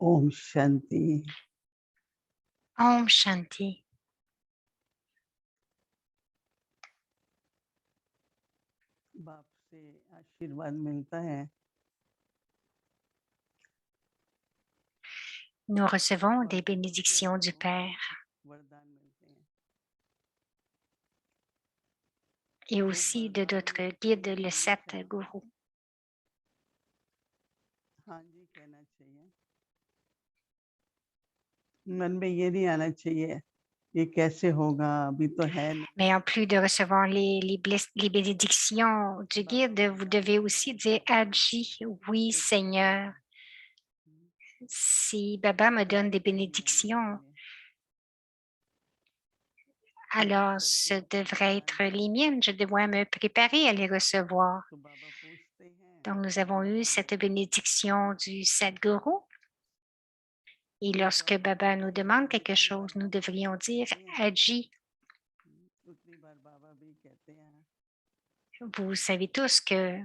ओम Shanti. Om Shanti. बाप से आशीर्वाद मिलता है। Nous recevons des bénédictions du Père वरदान मिलते हैं। et aussi de notre guide, le Sat Guru. हाँ जी कहना चाहिए। मन में ये नहीं आना चाहिए ये कैसे होगा, अभी तो है नहीं। Mais en plus de recevoir les bénédictions du guide, vous devez aussi dire Adji, oui Seigneur. Si Baba me donne des bénédictions, alors ce devrait être les miennes. Je dois me préparer à les recevoir. तो बाबा पूछते हैं Donc nous avons eu cette bénédiction du Sadguru. Et lorsque Baba nous demande quelque chose, nous devrions dire Adji. उतनी बार बाबा भी कहते हैं। Vous savez tous que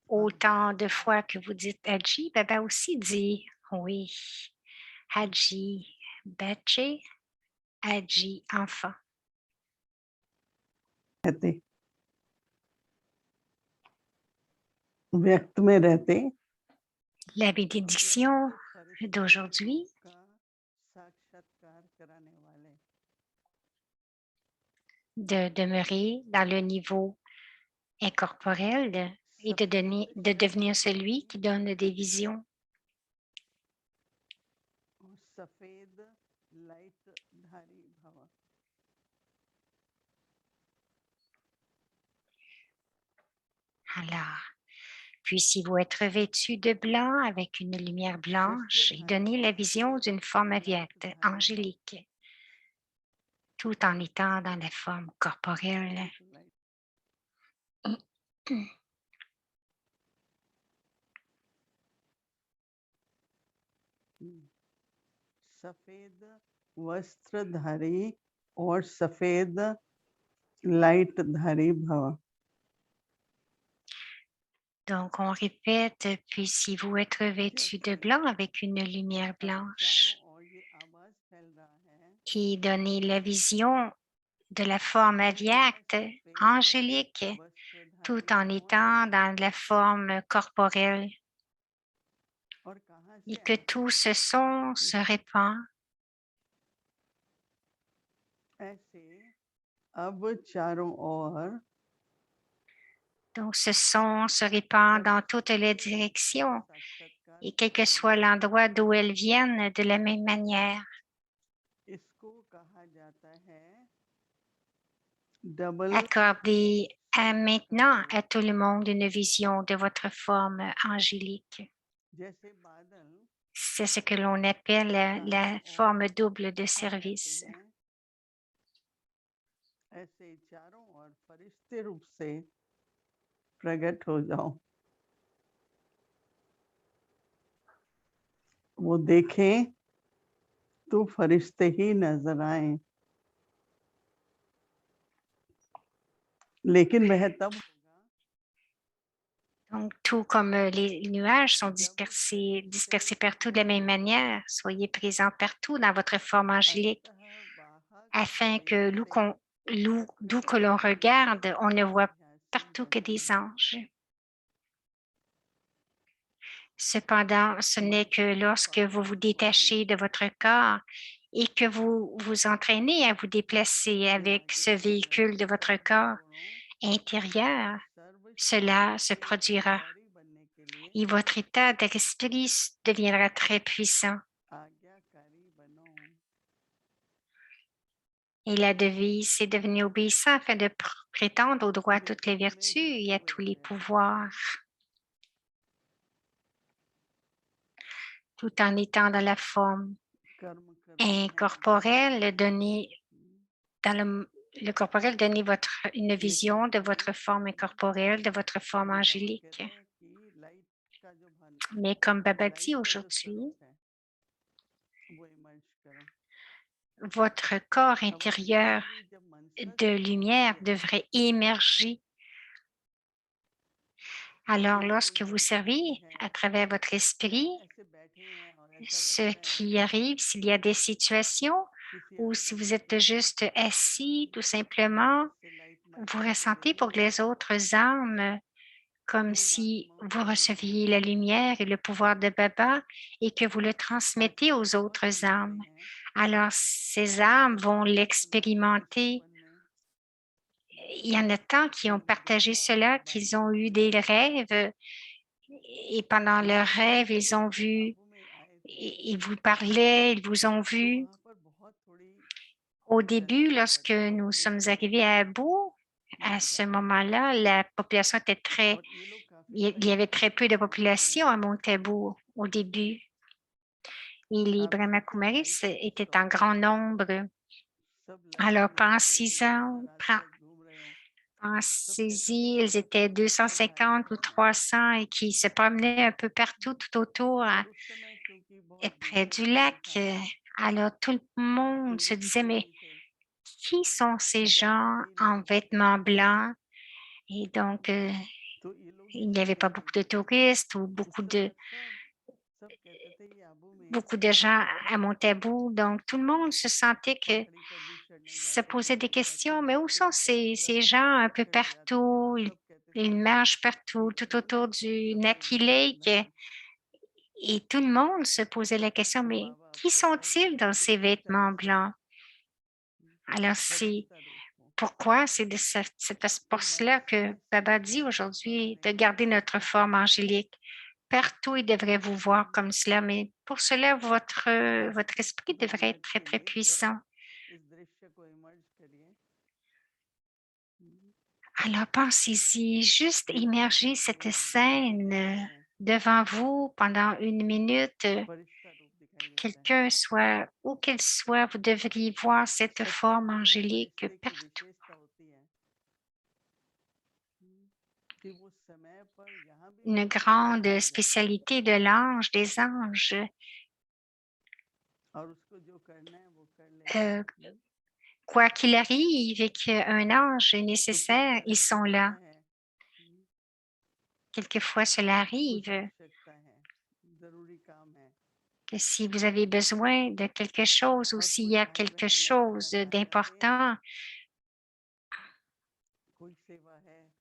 autant de fois que vous dites Adji, Baba aussi dit oui. Adji, bâché, Adji, enfant. कहते व्यक्त में रहते La bénédiction d'aujourd'hui का साक्षात्कार कराने वाले de demeurer dans le niveau incorporel et de devenir celui qui donne des visions. सफेद लाइट धारी भव। Alors, puissiez-vous être vêtus de blanc avec une lumière blanche et donner la vision d'une forme aviette, angélique, tout en étant dans la forme corporelle. सफेद वस्त्रधारी और सफेद लाइट धारी भव। Donc, on répète, puissiez-vous être vêtus de blanc avec une lumière blanche et donner la vision de la forme aviate, angélique, tout en étant dans la forme corporelle. Et que tout ce son se répand. Donc, ce son se répand dans toutes les directions et quel que soit l'endroit d'où elles viennent, de la même manière. Accordez maintenant à tout le monde une vision de votre forme angélique. C'est ce que l'on appelle la forme double de service. प्रकट हो जाओ। वो देखें तो फरिश्ते ही नजर आए, लेकिन वह तब Donc, tout comme les nuages sont dispersés partout de la même manière, soyez présents partout dans votre forme angélique, afin que d'où que l'on regarde, on ne voit partout que des anges. Cependant, ce n'est que lorsque vous vous détachez de votre corps et que vous vous entraînez à vous déplacer avec ce véhicule de votre corps intérieur, cela se produira et votre état d'esprit deviendra très puissant. Et la devise, c'est devenir obéissant afin de prétendre au droit à toutes les vertus et à tous les pouvoirs, tout en étant dans la forme incorporelle, donner dans le corporel, donnez une vision de votre forme incorporelle, de votre forme angélique. Mais comme Baba dit aujourd'hui, votre corps intérieur de lumière devrait émerger Alors, lorsque vous servez à travers votre esprit, ce qui arrive, s'il y a des situations ou si vous êtes juste assis, tout simplement, vous ressentez pour les autres âmes comme si vous receviez la lumière et le pouvoir de Baba et que vous le transmettez aux autres âmes. Alors, ces âmes vont l'expérimenter. Il y en a tant qui ont partagé cela, qu'ils ont eu des rêves et pendant leurs rêves, ils ont vu, ils vous parlaient, ils vous ont vu. Au début, lorsque nous sommes arrivés à Abu, à ce moment-là, la population était il y avait très peu de population à Montabou au début. Et les Brahmakumaris étaient en grand nombre. Alors, pensez-y, ils étaient 250 ou 300 et qui se promenaient un peu partout, tout autour, et près du lac. Alors, tout le monde se disait, mais qui sont ces gens en vêtements blancs? Et donc, il n'y avait pas beaucoup de touristes ou beaucoup de gens à Montabou. Donc, tout le monde se sentait que se posait des questions, mais où sont ces gens un peu partout? Ils marchent partout, tout autour du Naki Lake. Et tout le monde se posait la question, mais qui sont-ils dans ces vêtements blancs? Alors, c'est pourquoi c'est de cette force-là que Baba dit aujourd'hui de garder notre forme angélique. Partout, il devrait vous voir comme cela, mais pour cela, votre esprit devrait être très, très puissant. Alors, pensez-y, juste immergez cette scène devant vous pendant 1 minute. Quelqu'un soit, où qu'elle soit, vous devriez voir cette forme angélique partout. Une grande spécialité de l'ange, des anges. Quoi qu'il arrive et qu'un ange est nécessaire, ils sont là. Quelquefois, cela arrive que si vous avez besoin de quelque chose ou s'il y a quelque chose d'important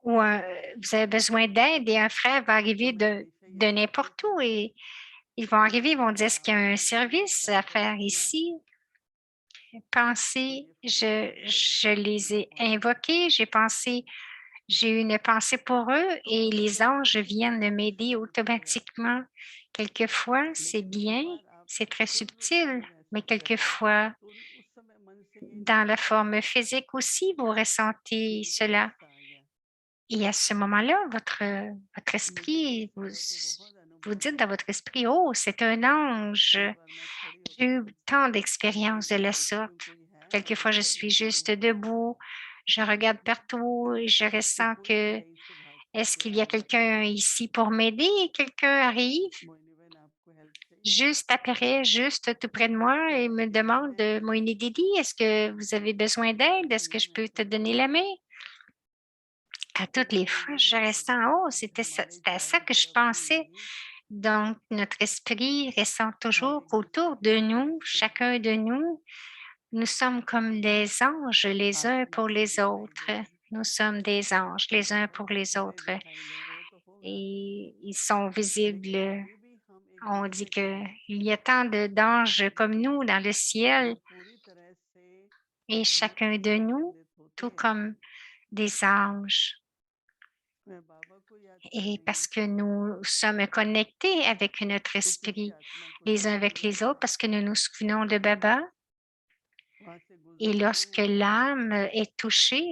ou vous avez besoin d'aide et un frère va arriver de n'importe où et ils vont arriver, ils vont dire, est-ce qu'il y a un service à faire ici? Pensez, je les ai invoqués, j'ai eu une pensée pour eux et les anges viennent de m'aider automatiquement. Quelquefois, c'est bien, c'est très subtil, mais quelquefois, dans la forme physique aussi, vous ressentez cela. Et à ce moment-là, votre esprit, vous dites dans votre esprit, oh, c'est un ange. J'ai eu tant d'expériences de la sorte. Quelquefois, je suis juste debout, je regarde partout et je ressens que est-ce qu'il y a quelqu'un ici pour m'aider? Quelqu'un arrive juste après, juste tout près de moi et me demande, Moïni Didi, est-ce que vous avez besoin d'aide? Est-ce que je peux te donner la main? À toutes les fois, je restais en haut. C'était à ça que je pensais. Donc, notre esprit ressent toujours qu'autour de nous, chacun de nous, nous sommes comme des anges les uns pour les autres. Nous sommes des anges les uns pour les autres. Et ils sont visibles. On dit qu'il y a tant d'anges comme nous dans le ciel et chacun de nous, tout comme des anges. Et parce que nous sommes connectés avec notre esprit les uns avec les autres, parce que nous nous souvenons de Baba. Et lorsque l'âme est touchée,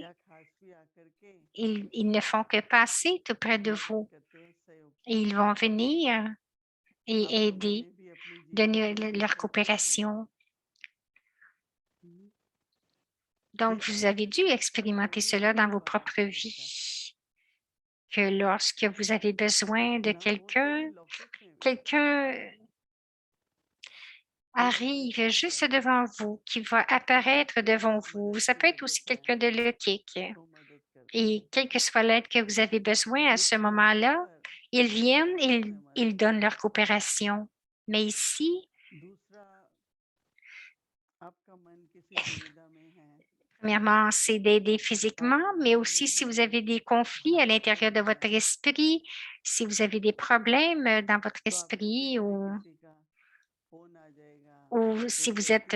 ils ne font que passer tout près de vous. Et ils vont venir et aider, donner leur coopération. Donc, vous avez dû expérimenter cela dans vos propres vies, que lorsque vous avez besoin de quelqu'un, quelqu'un arrive juste devant vous, qui va apparaître devant vous. Ça peut être aussi quelqu'un de logique. Et quelle que soit l'aide que vous avez besoin à ce moment-là, Ils viennent, ils donnent leur coopération. Mais ici, premièrement, c'est d'aider physiquement, mais aussi si vous avez des conflits à l'intérieur de votre esprit, si vous avez des problèmes dans votre esprit ou si vous êtes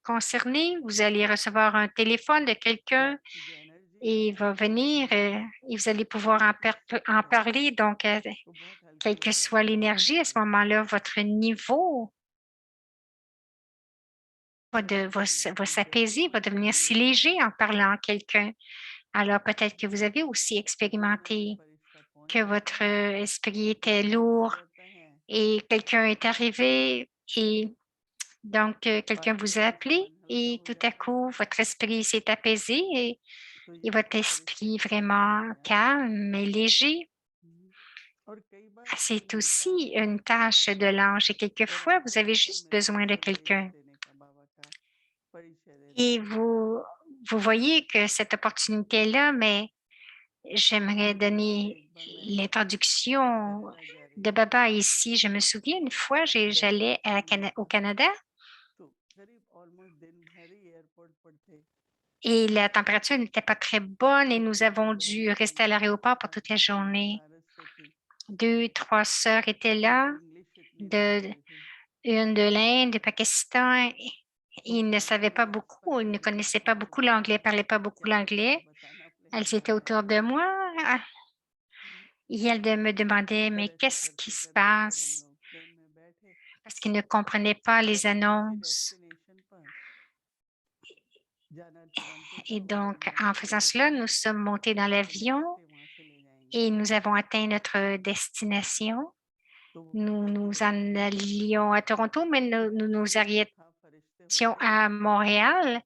concerné, vous allez recevoir un téléphone de quelqu'un et il va venir et vous allez pouvoir en parler. Donc, quelle que soit l'énergie, à ce moment-là, votre niveau va s'apaiser, va devenir si léger en parlant à quelqu'un. Alors, peut-être que vous avez aussi expérimenté que votre esprit était lourd et quelqu'un est arrivé et donc quelqu'un vous a appelé et tout à coup, votre esprit s'est apaisé et votre esprit vraiment calme et léger. C'est aussi une tâche de l'ange et quelquefois, vous avez juste besoin de quelqu'un. Et vous voyez que cette opportunité-là, mais j'aimerais donner l'introduction de Baba ici. Je me souviens une fois, j'allais au Canada et la température n'était pas très bonne et nous avons dû rester à l'aéroport pour toute la journée. 2, 3 sœurs étaient là, une de l'Inde, du Pakistan. Ils ne savaient pas beaucoup, ils ne connaissaient pas beaucoup l'anglais, ne parlaient pas beaucoup l'anglais. Elles étaient autour de moi et elles me demandaient, mais qu'est-ce qui se passe? Parce qu'ils ne comprenaient pas les annonces. Et donc, en faisant cela, nous sommes montés dans l'avion et nous avons atteint notre destination. Nous nous en allions à Toronto, mais nous nous arrêtions à Montréal.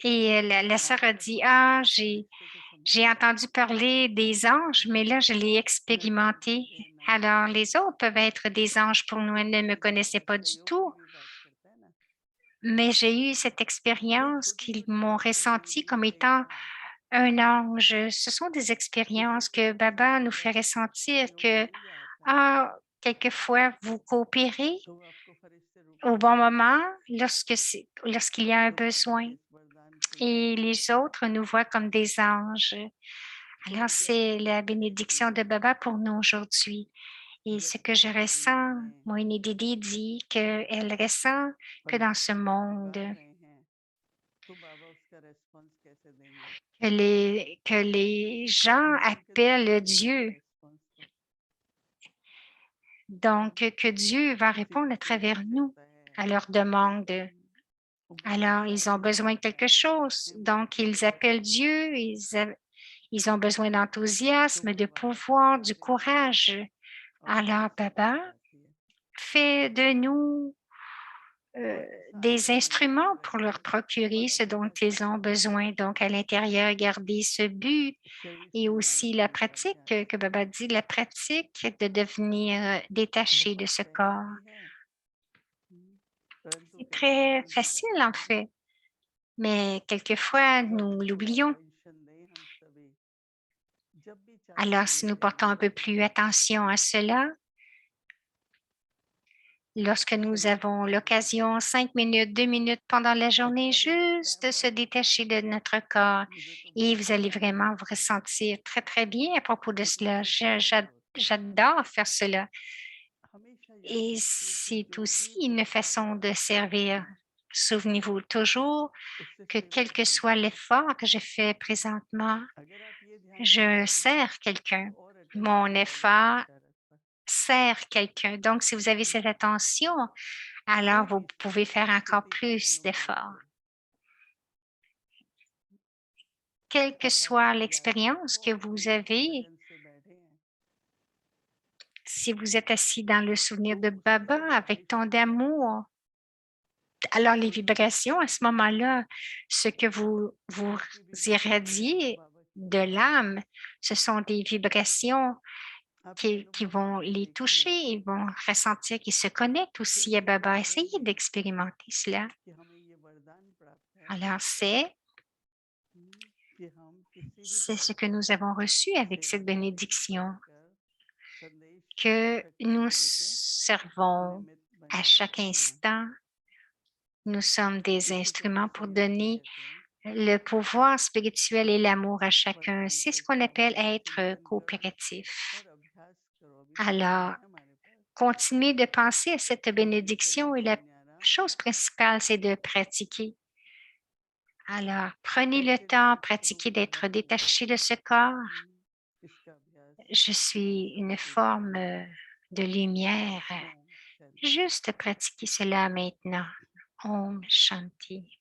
Et la sœur a dit, ah, j'ai entendu parler des anges, mais là, je l'ai expérimenté. Alors, les autres peuvent être des anges pour nous. Elles ne me connaissaient pas du tout. Mais j'ai eu cette expérience qu'ils m'ont ressenti comme étant un ange. Ce sont des expériences que Baba nous fait ressentir que, ah, quelquefois, vous coopérez au bon moment lorsqu'il y a un besoin. Et les autres nous voient comme des anges. Alors, c'est la bénédiction de Baba pour nous aujourd'hui. Et ce que je ressens, Moïni Didi dit qu'elle ressent que dans ce monde, que les gens appellent Dieu. Donc, que Dieu va répondre à travers nous à leurs demandes. Alors, ils ont besoin de quelque chose. Donc, ils appellent Dieu, ils ont besoin d'enthousiasme, de pouvoir, du courage. Alors, Baba, fais de nous des instruments pour leur procurer ce dont ils ont besoin. Donc, à l'intérieur, garder ce but et aussi la pratique que Baba dit, la pratique de devenir détaché de ce corps. C'est très facile, en fait, mais quelquefois, nous l'oublions. Alors, si nous portons un peu plus attention à cela, lorsque nous avons l'occasion, 5 minutes, 2 minutes pendant la journée, juste de se détacher de notre corps et vous allez vraiment vous ressentir très, très bien à propos de cela. J'adore faire cela. Et c'est aussi une façon de servir. Souvenez-vous toujours que quel que soit l'effort que je fais présentement, je sers quelqu'un. Mon effort sert quelqu'un. Donc, si vous avez cette attention, alors vous pouvez faire encore plus d'efforts. Quelle que soit l'expérience que vous avez, si vous êtes assis dans le souvenir de Baba avec tant d'amour, alors les vibrations à ce moment-là, ce que vous irradiez de l'âme, ce sont des vibrations qui vont les toucher, ils vont ressentir qu'ils se connectent aussi à Baba. Essayez d'expérimenter cela. Alors, c'est C'est ce que nous avons reçu avec cette bénédiction, que nous servons à chaque instant. Nous sommes des instruments pour donner le pouvoir spirituel et l'amour à chacun. C'est ce qu'on appelle être coopératif. Alors, continuez de penser à cette bénédiction et la chose principale, c'est de pratiquer. Alors, prenez le temps, pratiquez d'être détaché de ce corps. Je suis une forme de lumière. Juste pratiquez cela maintenant. Om Shanti.